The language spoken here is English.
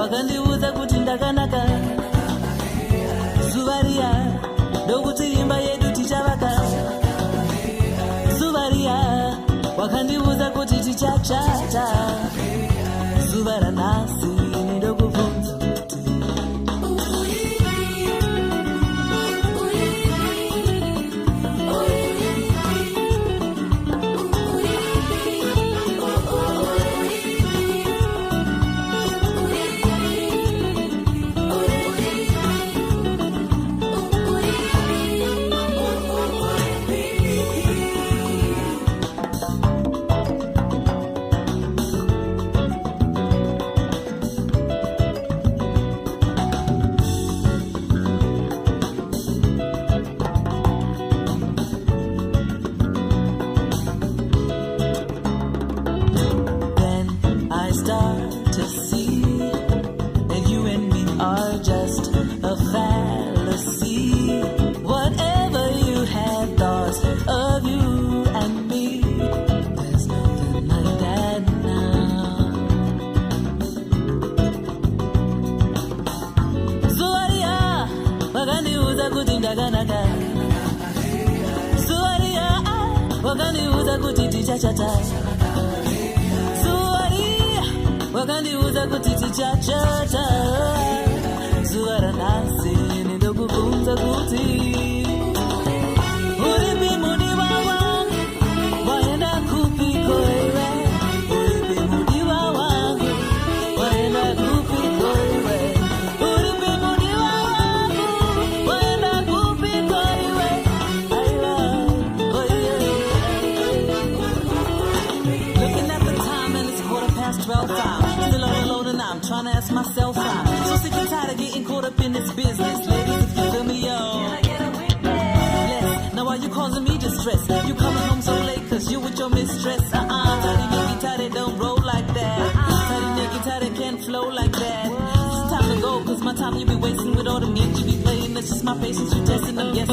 wakandiudza kuti ndakanaka zuva riya ndokuti imba yedu tichavaka zuva riya wakandiudza kuti tichachata zuva ranhasi ndokubvunza wakandiudza kuti tichachata zuvari wakandiudza kuti tichachata zuva ranhasi ndokubvunza kuti uripi mudiwa wangu waenda kupiko iwe uripi mudiwa wangu waenda kupiko iwe uripi mudiwa wangu waenda kupiko iwe aiwa oye. Looking at the time and it's 12:05. Still all alone and I'm trying to ask myself why. So sick and tired of getting caught up in this business. Ladies, if you feel me, yo. Yes, now why you causing me distress? You coming home so late cause you with your mistress. Tidy naked, tidy, don't roll like that. Tidy naked, tidy, can't flow like that. It's time to go cause my time you be wasting with all them games you be playing. That's just my patience, you testing them, yes.